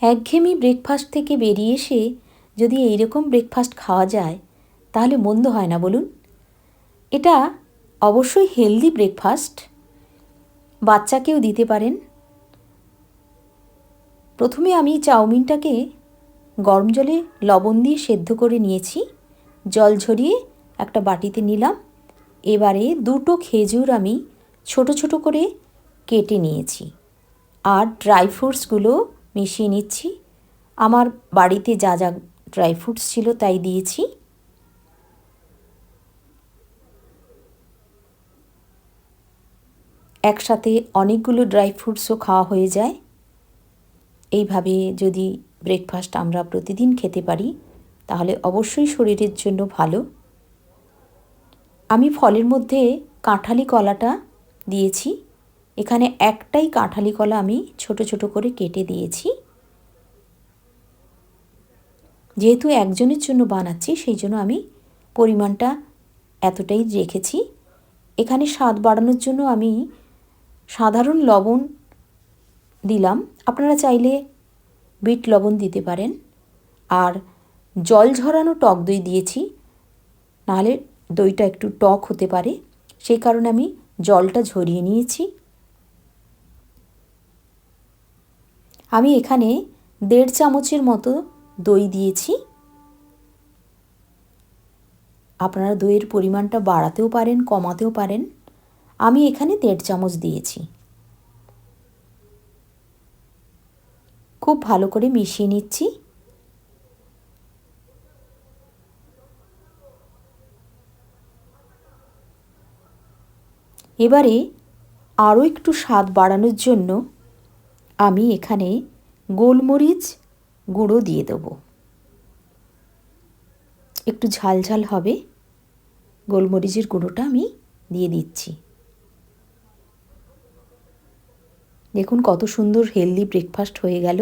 একঘেয়েমি ব্রেকফাস্ট থেকে বেরিয়ে এসে যদি এইরকম ব্রেকফাস্ট খাওয়া যায় তাহলে মন্দ হয় না বলুন। এটা অবশ্যই হেলদি ব্রেকফাস্ট, বাচ্চাকেও দিতে পারেন। প্রথমে আমি চাউমিনটাকে গরম জলে লবণ দিয়ে সেদ্ধ করে নিয়েছি, জল ঝরিয়ে একটা বাটিতে নিলাম। এবারে 2টো খেজুর আমি ছোট ছোট করে কেটে নিয়েছি, আর ড্রাই ফ্রুটসগুলো মিশিয়ে নিচ্ছি। আমার বাড়িতে যা যা ড্রাই ফ্রুটস ছিল তাই দিয়েছি। একসাথে অনেকগুলো ড্রাই ফ্রুটসও খাওয়া হয়ে যায়। এইভাবে যদি ব্রেকফাস্ট আমরা প্রতিদিন খেতে পারি তাহলে অবশ্যই শরীরের জন্য ভালো। আমি ফলের মধ্যে কাঁঠালি কলাটা দিয়েছি। এখানে একটাই কাঁঠালি কলা আমি ছোট ছোট করে কেটে দিয়েছি। যেহেতু একজনের জন্য বানাচ্ছি সেই জন্য আমি পরিমাণটা এতটাই রেখেছি। এখানে স্বাদ বাড়ানোর জন্য আমি সাধারণ লবণ দিলাম, আপনারা চাইলে বিট লবণ দিতে পারেন। আর জল ঝরানো টক দই দিয়েছি, নাহলে দইটা একটু টক হতে পারে, সেই কারণে আমি জলটা ঝরিয়ে নিয়েছি। আমি এখানে 1.5 চামচের মতো দই দিয়েছি। আপনারা দইয়ের পরিমাণটা বাড়াতেও পারেন, কমাতেও পারেন। আমি এখানে 1.5 চামচ দিয়েছি। খুব ভালো করে মিশিয়ে নিচ্ছি। এবারে আরও একটু স্বাদ বাড়ানোর জন্য আমি এখানে গোলমরিচ গুঁড়ো দিয়ে দেবো। একটু ঝাল ঝাল হবে, গোলমরিচের গুঁড়োটা আমি দিয়ে দিচ্ছি। দেখুন কত সুন্দর হেলদি ব্রেকফাস্ট হয়ে গেল।